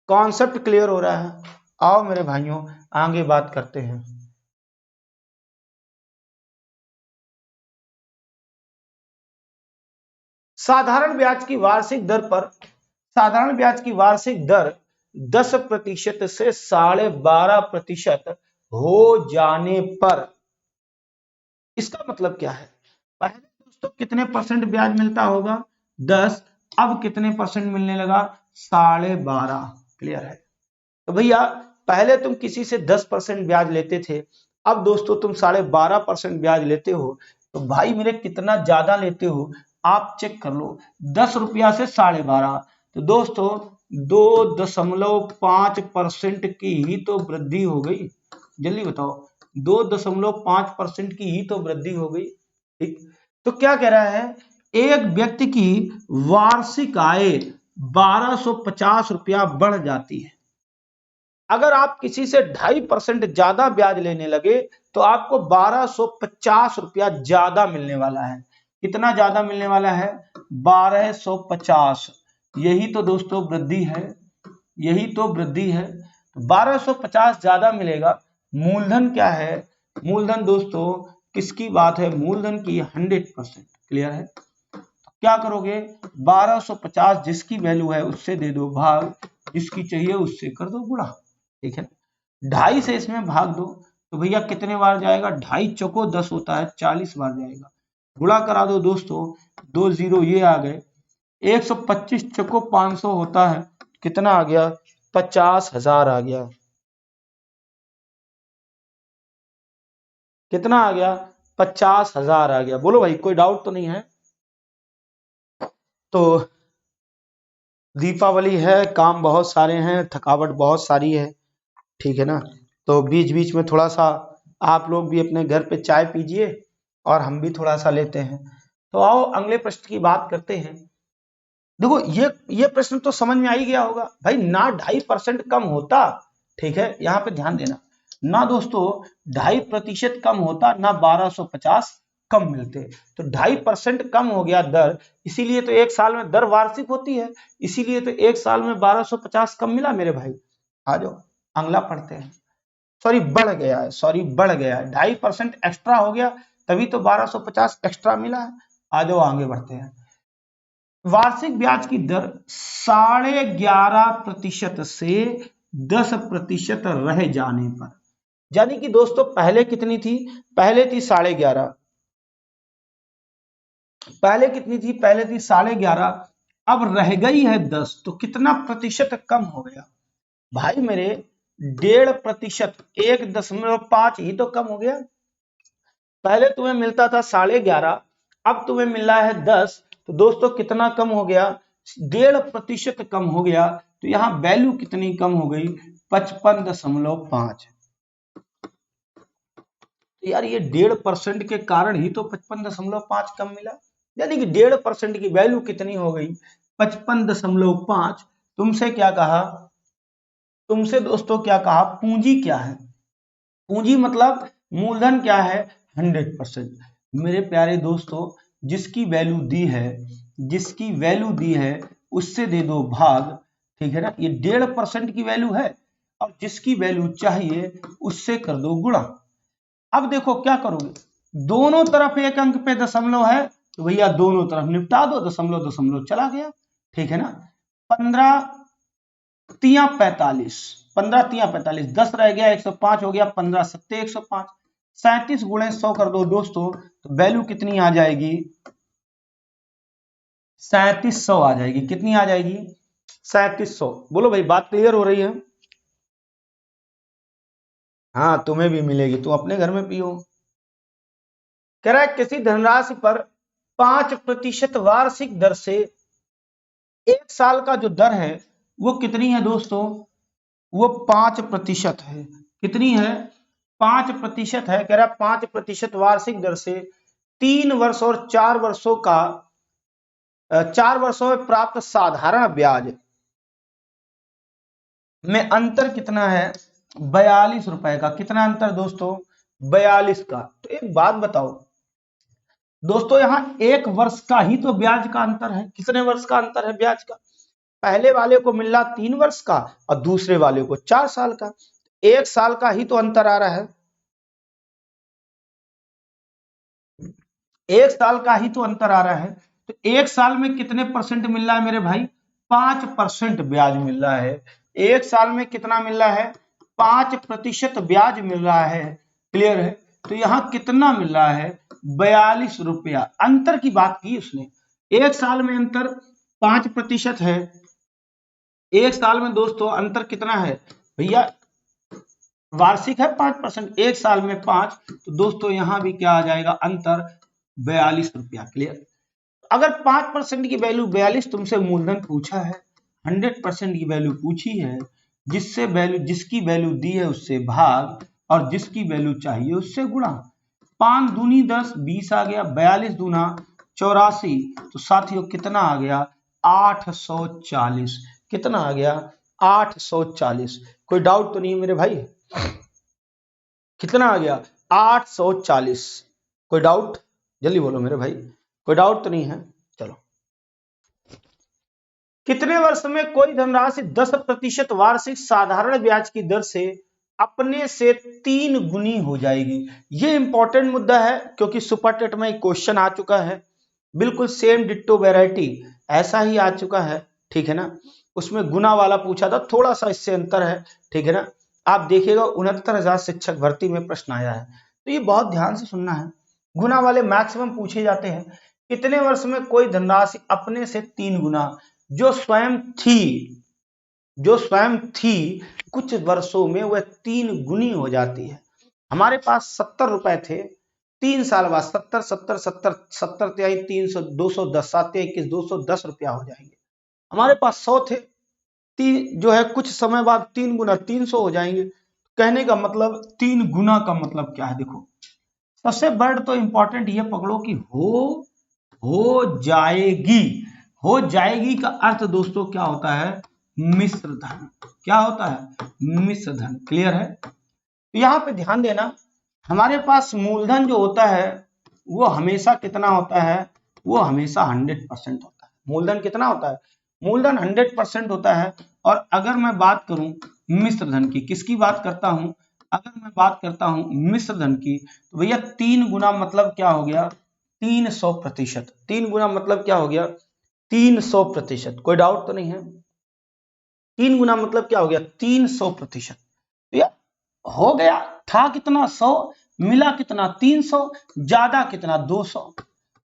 कॉन्सेप्ट क्लियर हो रहा है। आओ मेरे भाइयों आगे बात करते हैं। साधारण ब्याज की वार्षिक दर पर, साधारण ब्याज की वार्षिक दर 10% से 12.5% हो जाने पर, इसका मतलब क्या है? पहले दोस्तों कितने परसेंट ब्याज मिलता होगा? 10, अब कितने परसेंट मिलने लगा? 12.5। क्लियर है? तो भैया पहले तुम किसी से 10% ब्याज लेते थे, अब दोस्तों तुम 12.5% ब्याज लेते हो, तो भाई मेरे कितना ज्यादा लेते हो आप चेक कर लो। 10 रुपया से 12.5, तो दोस्तों 2.5% की ही तो वृद्धि हो गई। जल्दी बताओ, 2.5% की ही तो वृद्धि हो गई। ठीक, तो क्या कह रहा है? एक व्यक्ति की वार्षिक आय 1250 रुपया बढ़ जाती है। अगर आप किसी से 2.5% ज्यादा ब्याज लेने लगे तो आपको 1250 रुपया ज्यादा मिलने वाला है। कितना ज्यादा मिलने वाला है? 1250। यही तो दोस्तों वृद्धि है, यही तो वृद्धि है। 1250 ज्यादा मिलेगा। मूलधन क्या है? मूलधन दोस्तों किसकी बात है? मूलधन की 100%। क्लियर है? क्या करोगे? 1250 जिसकी वैल्यू है उससे दे दो भाग, जिसकी चाहिए उससे कर दो गुणा। ठीक है? 2.5 से इसमें भाग दो, तो भैया कितने बार जाएगा? 2.5 चौको 10 होता है, 40 बार जाएगा। गुणा करा दो दोस्तों, 2 0 ये आ गए। 125 चौको 500 होता है, कितना आ गया? 50,000 आ गया। कितना आ गया? 50,000 आ गया। बोलो भाई, कोई डाउट तो नहीं है? तो दीपावली है, काम बहुत सारे हैं, थकावट बहुत सारी है। ठीक है ना? तो बीच बीच में थोड़ा सा आप लोग भी अपने घर पे चाय पीजिए और हम भी थोड़ा सा लेते हैं। तो आओ अगले प्रश्न की बात करते हैं। देखो ये प्रश्न तो समझ में आ ही गया होगा भाई, ना 2.5% कम होता। ठीक है, यहाँ पे ध्यान देना ना दोस्तों, 2.5% कम होता, ना 1250 कम मिलते। तो 2.5% कम हो गया दर, इसीलिए तो एक साल में दर वार्षिक होती है, इसीलिए तो एक साल में 1250 कम मिला मेरे भाई। आ जाओ अगला पढ़ते हैं। सॉरी बढ़ गया है, सॉरी बढ़ गया है, 2.5% एक्स्ट्रा हो गया, तभी तो 1250 एक्स्ट्रा मिला है। आ जाओ आगे बढ़ते हैं। वार्षिक ब्याज की दर 11.5% से 10% रह जाने पर, यानी कि दोस्तों पहले कितनी थी? पहले थी 11.5। पहले कितनी थी? पहले थी 11.5। अब रह गई है 10, तो कितना प्रतिशत कम हो गया भाई मेरे? 1.5%, 1.5 ही तो कम हो गया। पहले तुम्हें मिलता था 11.5, अब तुम्हें मिल रहा है 10, तो दोस्तों कितना कम हो गया? 1.5% कम हो गया। तो यहाँ वैल्यू कितनी कम हो गई? 55.5। तो यार ये 1.5% के कारण ही तो 55.5 कम मिला, यानी कि 1.5% की वैल्यू कितनी हो गई? 55.5। तुमसे क्या कहा? तुमसे दोस्तों क्या कहा? पूंजी क्या है? पूंजी मतलब मूलधन क्या है? 100%। मेरे प्यारे दोस्तों, जिसकी वैल्यू दी है, जिसकी वैल्यू दी है उससे दे दो भाग। ठीक है ना? ये 1.5% की वैल्यू है, और जिसकी वैल्यू चाहिए उससे कर दो गुणा। अब देखो क्या करोगे, दोनों तरफ एक अंक पे दशमलव है, तो भैया दोनों तरफ निपटा दो, दशमलव दशमलव चला गया। ठीक है ना? 15 तिया 45, 15 तिया 45, 10 रह गया, 105 हो गया, 15 सत्ते 105, 37 गुणे 100 कर दो दोस्तों, तो वैल्यू कितनी आ जाएगी? 3700 आ जाएगी। कितनी आ जाएगी? 3700। बोलो भाई, बात क्लियर हो रही है? हाँ तुम्हें भी मिलेगी, तुम अपने घर में पियो। कह रहा है किसी धनराशि पर 5% वार्षिक दर से एक साल का जो दर है वो कितनी है दोस्तों? वो 5% है। कितनी है? 5% है। कह रहा है 5% वार्षिक दर से 3 वर्ष और 4 वर्षों का 4 वर्षों में प्राप्त साधारण ब्याज में अंतर कितना है? 42 रुपए का। कितना अंतर दोस्तों? 42 का। तो एक बात बताओ दोस्तों, यहां 1 वर्ष का ही तो ब्याज का अंतर है। कितने वर्ष का अंतर है ब्याज का? पहले वाले को मिल रहा 3 वर्ष का और दूसरे वाले को 4 साल का, 1 साल का ही तो अंतर आ रहा है। 1 साल का ही तो अंतर आ रहा है। तो 1 साल में कितने परसेंट मिल रहा है मेरे भाई? 5% ब्याज मिल रहा है। एक साल में कितना मिल रहा है, 5% ब्याज मिल रहा है। क्लियर है। तो यहाँ कितना मिल रहा है, 42 रुपया। अंतर की बात की उसने, एक साल में अंतर 5% है। एक साल में दोस्तों अंतर कितना है भैया, वार्षिक है 5%, एक साल में 5, तो दोस्तों यहां भी क्या आ जाएगा, अंतर 42 रुपया। क्लियर। अगर 5% की वैल्यू 42 तुमसे मूलधन पूछा है, 100% की वैल्यू पूछी है, जिसकी वैल्यू दी है उससे भाग, और जिसकी वैल्यू चाहिए उससे गुणा। 5 दूनी 10, 20 आ गया, 42 दूना 84, तो साथियों कितना आ गया, 840। कितना आ गया, 840। कोई डाउट तो नहीं मेरे भाई, कितना आ गया, 840। कोई डाउट, जल्दी बोलो मेरे भाई, कोई डाउट तो नहीं है। चलो, कितने वर्ष में कोई धनराशि 10% वार्षिक साधारण ब्याज की दर से अपने से 3 गुनी हो जाएगी। ये इंपॉर्टेंट मुद्दा है, क्योंकि सुपर टेट में क्वेश्चन आ चुका है, बिल्कुल सेम डिट्टो वैरायटी ऐसा ही आ चुका है। ठीक है ना, उसमें गुना वाला पूछा था, थोड़ा सा इससे अंतर है। ठीक है ना, आप देखिएगा 69,000 शिक्षक भर्ती में प्रश्न आया है, तो ये बहुत ध्यान से सुनना है। गुना वाले मैक्सिमम पूछे जाते हैं। कितने वर्ष में कोई धनराशि अपने से 3 गुना, जो स्वयं थी कुछ वर्षों में वह 3 गुनी हो जाती है। हमारे पास 70 रुपए थे, 3 साल बाद 70 70 70 70 त्याई 300 210 7 21 210 रुपया हो जाएंगे। हमारे पास 100 थे, जो है कुछ समय बाद 3 गुना 300 हो जाएंगे। कहने का मतलब 3 गुना का मतलब क्या है, देखो सबसे बड़ा तो इंपॉर्टेंट ये पकड़ो कि हो जाएगी। हो जाएगी का अर्थ दोस्तों क्या होता है, मिश्र धन। क्या होता है, मिश्र धन। क्लियर है। तो यहां पे ध्यान देना, हमारे पास मूलधन जो होता है वो हमेशा कितना होता है, वो हमेशा 100% होता है। मूलधन कितना होता है, मूलधन 100% होता है। और अगर मैं बात करूं मिश्र धन की, किसकी बात करता हूं, अगर मैं बात करता हूं मिश्र धन की, तो भैया 3 गुना मतलब क्या हो गया, 300%। 3 गुना मतलब क्या हो गया, 300%। कोई डाउट तो नहीं है, 3 गुना मतलब क्या हो गया, 300%। हो गया, था कितना 100, मिला कितना 300, ज्यादा कितना 200।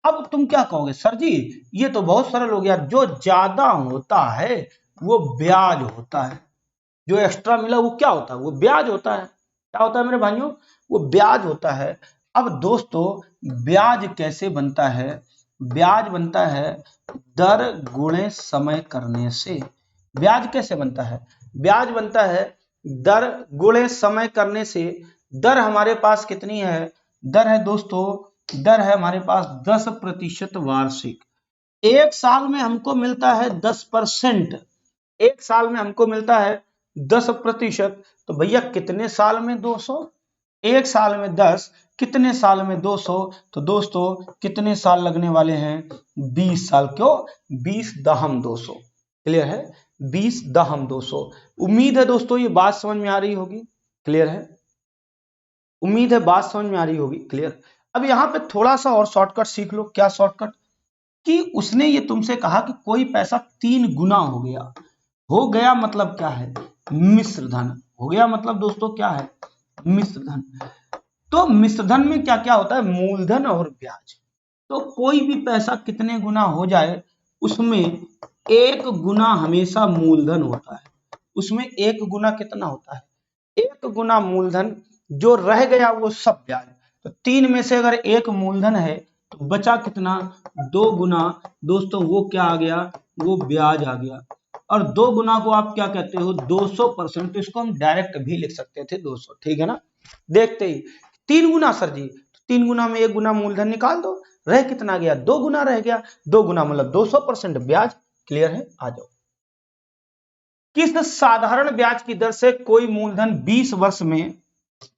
अब तुम क्या कहोगे, सर जी ये तो बहुत सरल हो गया, जो ज्यादा होता है वो ब्याज होता है, जो एक्स्ट्रा मिला वो क्या होता है, वो ब्याज होता है। क्या होता है मेरे भाइयों, वो ब्याज होता है। अब दोस्तों ब्याज कैसे बनता है, ब्याज बनता है दर गुणे समय करने से। ब्याज कैसे बनता है, ब्याज बनता है दर गुणे समय करने से। दर हमारे पास कितनी है, दर है दोस्तों, दर है हमारे पास 10% वार्षिक। एक साल में हमको मिलता है 10%, एक साल में हमको मिलता है 10%। तो भैया कितने साल में 200, एक साल में 10, कितने साल में 200, तो दोस्तों कितने साल लगने वाले हैं, 20 साल। क्यों, 20 दहम 200। क्लियर है, 20 दहम 200। उम्मीद है दोस्तों ये बात समझ में आ रही होगी। क्लियर है, उम्मीद है बात समझ में आ रही होगी। क्लियर। अब यहाँ पे थोड़ा सा और शॉर्टकट सीख लो। क्या शॉर्टकट, कि उसने ये तुमसे कहा कि कोई पैसा 3 गुना हो गया। हो गया मतलब क्या है, मिश्र धन। हो गया मतलब दोस्तों क्या है, मिश्र धन। तो मिश्र धन में क्या क्या होता है, मूलधन और ब्याज। तो कोई भी पैसा कितने गुना हो जाए, उसमें 1 गुना हमेशा मूलधन होता है। उसमें 1 गुना कितना होता है, 1 गुना मूलधन, जो रह गया वो सब ब्याज। तो 3 में से अगर 1 मूलधन है तो बचा कितना, 2 गुना। दोस्तों वो क्या आ गया, वो ब्याज आ गया। और 2 गुना को आप क्या कहते हो, 200%। तो इसको हम डायरेक्ट भी लिख सकते थे 200। ठीक है ना, देखते ही 3 गुना सर जी, 3 गुना में 1 गुना मूलधन निकाल दो, रह कितना गया, 2 गुना रह गया। 2 गुना मतलब 200% ब्याज। क्लियर है, आ जाओ। किस साधारण ब्याज की दर से कोई मूलधन 20 वर्ष में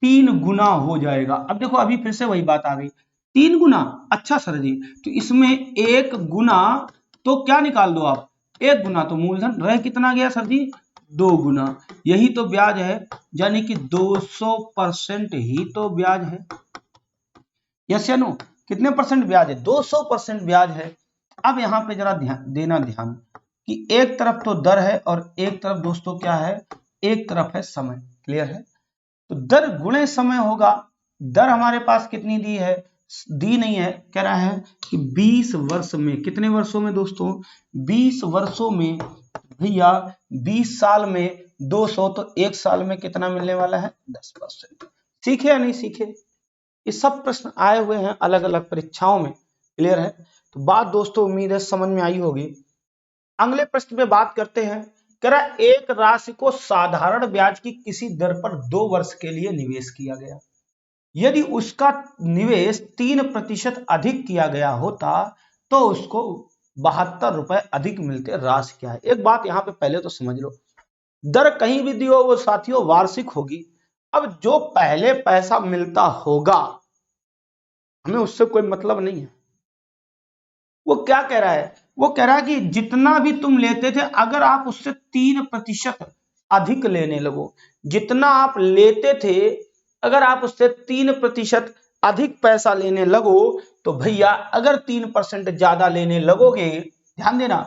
3 गुना हो जाएगा। अब देखो अभी फिर से वही बात आ गई, 3 गुना। अच्छा सर जी, तो इसमें 1 गुना, तो क्या निकाल दो आप, 1 गुना, तो मूलधन रह कितना गया सर जी, 2 गुना। यही तो ब्याज है, यानी कि 200% ही तो ब्याज है। यस या नो, कितने परसेंट ब्याज है, 200% ब्याज है। अब यहां पे जरा ध्यान देना, ध्यान कि एक तरफ तो दर है और एक तरफ दोस्तों क्या है, एक तरफ है समय। क्लियर है? तो दर गुणे समय होगा। दर हमारे पास कितनी दी है, दी नहीं है, कह रहा है कि 20 वर्ष में, कितने वर्षों में दोस्तों, 20 वर्षों में भैया 20 साल में 200, तो एक साल में कितना मिलने वाला है, 10%। सीखे या नहीं सीखे? ये सब प्रश्न आए हुए हैं अलग अलग परीक्षाओं में। क्लियर है? तो बात दोस्तों उम्मीद है समझ में आई होगी। अगले प्रश्न पे बात करते हैं। कह रहा है एक राशि को साधारण ब्याज की किसी दर पर 2 वर्ष के लिए निवेश किया गया, यदि उसका निवेश 3% अधिक किया गया होता तो उसको 72 रुपए अधिक मिलते। राशि क्या है? एक बात यहां पे पहले तो समझ लो, दर कहीं भी दी हो वो साथियों वार्षिक होगी। अब जो पहले पैसा मिलता होगा हमें उससे कोई मतलब नहीं है। वो क्या कह रहा है, वो कह रहा है कि जितना भी तुम लेते थे अगर आप उससे 3% अधिक लेने लगो, जितना आप लेते थे अगर आप उससे 3% अधिक पैसा लेने लगो, तो भैया अगर 3% ज्यादा लेने लगोगे, ध्यान देना,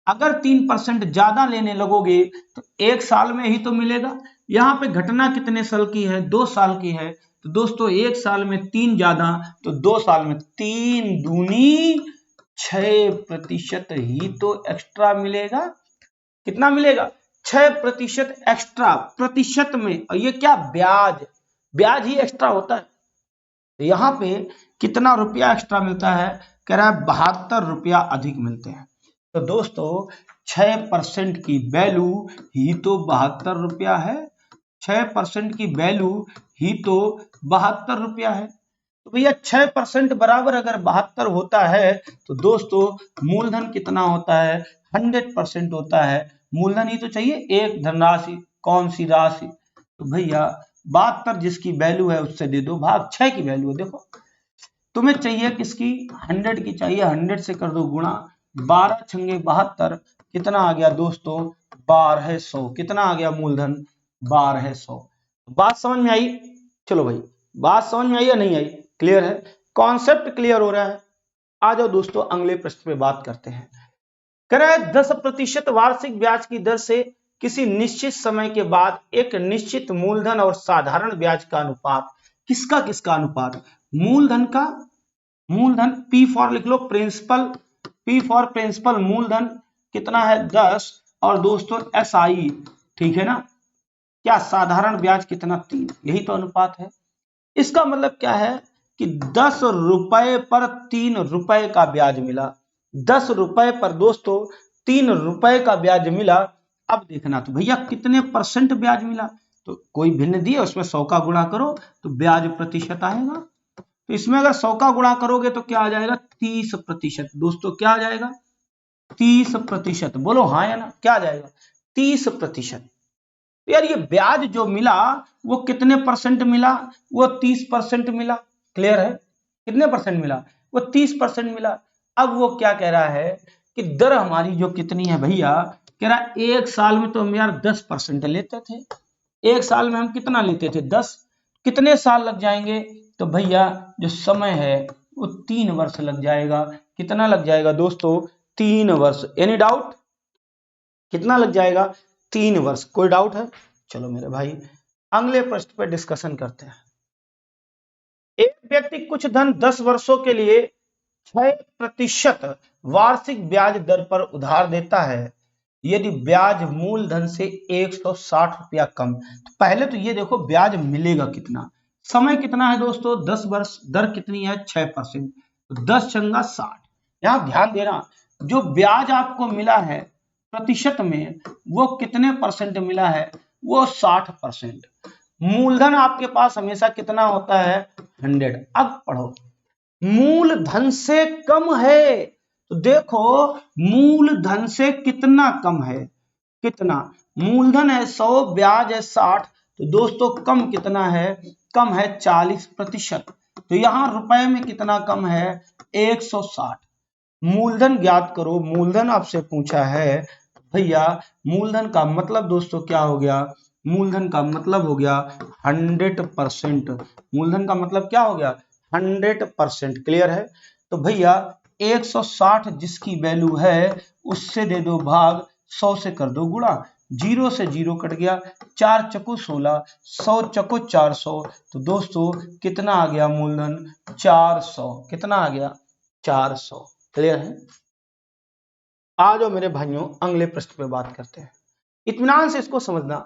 अगर 3% ज्यादा लेने लगोगे तो एक साल में ही तो मिलेगा। यहाँ पे घटना कितने साल की है, 2 साल की है। तो दोस्तों एक साल में 3 ज्यादा तो 2 साल में 3 दूनी 6% ही तो एक्स्ट्रा मिलेगा। कितना मिलेगा? 6% एक्स्ट्रा, प्रतिशत में। और ये क्या, ब्याज, ब्याज ही एक्स्ट्रा होता है। तो यहाँ पे कितना रुपया एक्स्ट्रा मिलता है, कह रहा है 72 रुपया अधिक मिलते हैं। तो दोस्तों 6% की वैल्यू ही तो 72 रुपया है, 6% की वैल्यू ही तो 72 रुपया है। तो भैया 6% बराबर अगर 72 होता है तो दोस्तों मूलधन कितना होता है, 100% होता है। मूलधन ही तो चाहिए, एक धनराशि, कौन सी राशि, तो भैया 72 जिसकी वैल्यू है उससे दे दो भाग 6 की वैल्यू है। देखो तुम्हें चाहिए किसकी, 100 की चाहिए, 100 से कर दो गुणा, 12 छंगे 72, कितना आ गया दोस्तों, 1200। कितना आ गया मूलधन, 1200। बात समझ में आई? चलो भाई बात समझ में आई या नहीं आई? क्लियर है? कॉन्सेप्ट क्लियर हो रहा है? आ जाओ दोस्तों अगले प्रश्न पे बात करते हैं। कह रहा है 10% वार्षिक ब्याज की दर से किसी निश्चित समय के बाद एक निश्चित मूलधन और साधारण ब्याज का अनुपात, किसका किसका अनुपात, मूलधन का, मूलधन P फॉर लिख लो प्रिंसिपल, P फॉर प्रिंसिपल, मूलधन कितना है 10, और दोस्तों SI, ठीक है ना, क्या साधारण ब्याज कितना 3, यही तो अनुपात है। इसका मतलब क्या है कि 10 रुपए पर 3 रुपए का ब्याज मिला, 10 रुपए पर दोस्तों 3 रुपए का ब्याज मिला। अब देखना तो भैया कितने परसेंट ब्याज मिला, तो कोई भिन्न दिया उसमें 100 का गुणा करो तो ब्याज प्रतिशत आएगा। तो इसमें अगर 100 का गुणा करोगे तो क्या आ जाएगा, 30%। दोस्तों क्या आ जाएगा, 30%। बोलो हाँ या ना, क्या आ जाएगा, 30%। यार ये ब्याज जो मिला वो कितने परसेंट मिला, वो 30% मिला। क्लियर है? कितने परसेंट मिला, वो 30% मिला। अब वो क्या कह रहा है कि दर हमारी जो कितनी है भैया, कह रहा है एक साल में तो हम यार 10% लेते थे, एक साल में हम कितना लेते थे 10, कितने साल लग जाएंगे, तो भैया जो समय है वो 3 वर्ष लग जाएगा। कितना लग जाएगा दोस्तों, 3 वर्ष। एनी डाउट, कितना लग जाएगा, 3 वर्ष। कोई डाउट है? चलो मेरे भाई अगले प्रश्न पर डिस्कशन करते हैं। एक व्यक्ति कुछ धन 10 वर्षों के लिए 6% वार्षिक ब्याज दर पर उधार देता है, यदि ब्याज मूलधन से 160 रुपया कम। तो पहले तो ये देखो ब्याज मिलेगा कितना, समय कितना है दोस्तों 10 वर्ष, दर कितनी है 6%, तो 10 छंगा 60। यहां ध्यान देना जो ब्याज आपको मिला है प्रतिशत में वो कितने परसेंट मिला है, वो 60%। मूलधन आपके पास हमेशा कितना होता है 100। अब पढ़ो, मूलधन से कम है, तो देखो मूलधन से कितना कम है, कितना, मूलधन है 100, ब्याज है 60, तो दोस्तों कम कितना है, कम है 40%। तो यहां रुपए में कितना कम है 160। मूलधन ज्ञात करो, मूलधन आपसे पूछा है भैया, मूलधन का मतलब दोस्तों क्या हो गया, मूलधन का मतलब हो गया 100%। मूलधन का मतलब क्या हो गया 100%। क्लियर है? तो भैया 160 जिसकी वैल्यू है उससे दे दो भाग, 100 से कर दो गुणा, 0 से 0 कट गया, 4 चको 16, 100 चको 400, तो दोस्तों कितना आ गया मूलधन 400, कितना आ गया 400। क्लियर है? आ जाओ मेरे भाइयों अगले प्रश्न पे बात करते हैं, इत्मीनान से इसको समझना।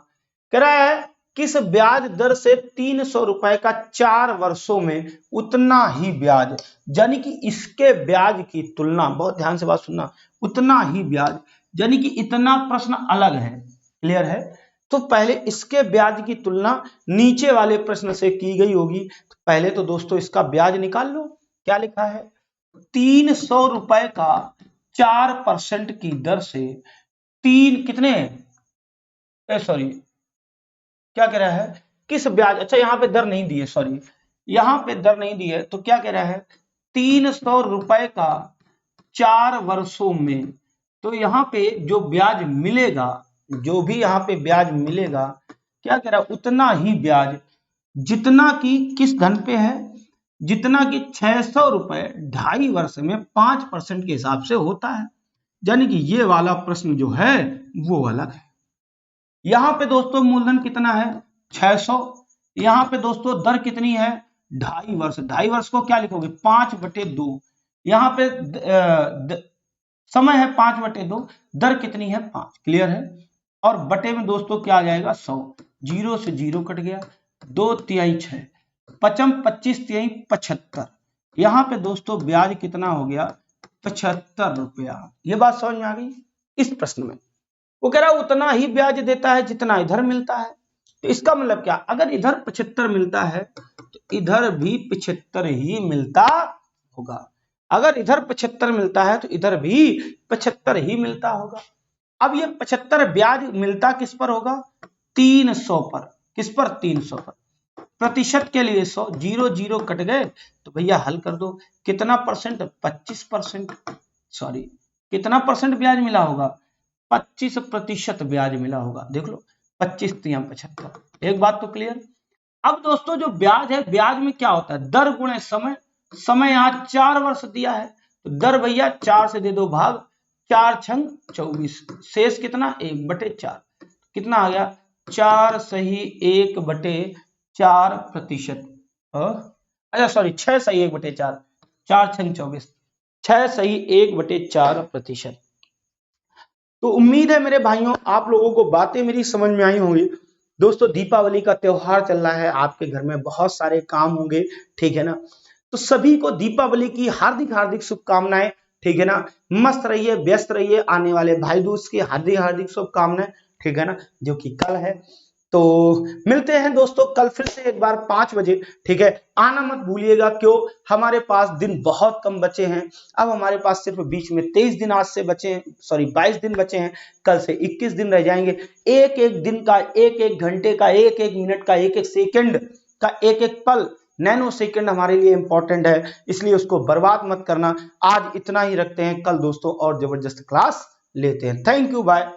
कह रहा है किस ब्याज दर से 300 रुपए का 4 वर्षों में उतना ही ब्याज, यानी कि इसके ब्याज की तुलना, बहुत ध्यान से बात सुनना, उतना ही ब्याज, यानी कि इतना प्रश्न अलग है। क्लियर है? तो पहले इसके ब्याज की तुलना नीचे वाले प्रश्न से की गई होगी। तो पहले तो दोस्तों इसका ब्याज निकाल लो। क्या लिखा है? 300 रुपए का 4% की दर से तीन कितने, सॉरी क्या कह रहा है, किस ब्याज, अच्छा यहाँ पे दर नहीं दी है, सॉरी यहाँ पे दर नहीं दी है, तो क्या कह रहा है 300 रुपए का 4 वर्षों में, तो यहाँ पे जो ब्याज मिलेगा, जो भी यहाँ पे ब्याज मिलेगा, क्या कह रहा है उतना ही ब्याज जितना कि किस धन पे है, जितना कि 600 रुपए 2.5 वर्ष में 5% के हिसाब से होता है। यानी कि ये वाला प्रश्न जो है वो अलग है। यहां पे दोस्तों मूलधन कितना है 600, यहां पे दोस्तों दर कितनी है 2.5 वर्ष, 2.5 वर्ष को क्या लिखोगे 5/2, यहां पे समय है 5/2, दर कितनी है 5। क्लियर है? और बटे में दोस्तों क्या आ जाएगा 100, 0 से 0 कट गया, 2 तिहाई 6, पचम 25 तिहाई 75, यहां पे दोस्तों ब्याज कितना हो गया 75 रुपया। ये बात समझ में आ गई? इस प्रश्न में वो कह रहा है उतना ही ब्याज देता है जितना इधर मिलता है। तो इसका मतलब क्या, अगर इधर 75 मिलता है तो इधर भी 75 ही मिलता होगा, अगर इधर 75 मिलता है तो इधर भी 75 ही मिलता होगा। अब ये 75 ब्याज मिलता किस पर होगा 300 पर, किस पर 300 पर, प्रतिशत के लिए 100, 0 0 कट गए, तो भैया हल कर दो, कितना परसेंट 25%, सॉरी कितना परसेंट ब्याज मिला होगा 25% ब्याज मिला होगा। देख लो 25 तिया 75, एक बात तो क्लियर। अब दोस्तों जो ब्याज है, ब्याज में क्या होता है दर गुणे समय, समय यहाँ 4 वर्ष दिया है तो दर भैया 4 से दे दो भाग, 4 छंग 24, शेष कितना 1/4, कितना आ गया 4 सही 1/4%, अच्छा सॉरी 6 सही 1/4, 4 छंग 24, 6 सही 1/4%। तो उम्मीद है मेरे भाइयों आप लोगों को बातें मेरी समझ में आई होंगी। दोस्तों दीपावली का त्योहार चल रहा है, आपके घर में बहुत सारे काम होंगे, ठीक है ना, तो सभी को दीपावली की हार्दिक हार्दिक शुभकामनाएं, ठीक है ना, मस्त रहिए व्यस्त रहिए, आने वाले भाई दूज की हार्दिक हार्दिक शुभकामनाएं, ठीक है ना, जो कि कल है। तो मिलते हैं दोस्तों कल फिर से एक बार 5 बजे, ठीक है, आना मत भूलिएगा, क्यों हमारे पास दिन बहुत कम बचे हैं, अब हमारे पास सिर्फ बीच में 23 दिन आज से बचे हैं, सॉरी 22 दिन बचे हैं, कल से 21 दिन रह जाएंगे। एक एक दिन का, एक एक घंटे का, एक एक मिनट का, एक एक सेकंड का, एक एक पल, नैनो सेकंड हमारे लिए इंपॉर्टेंट है, इसलिए उसको बर्बाद मत करना। आज इतना ही रखते हैं, कल दोस्तों और जबरदस्त क्लास लेते हैं। Thank you, bye.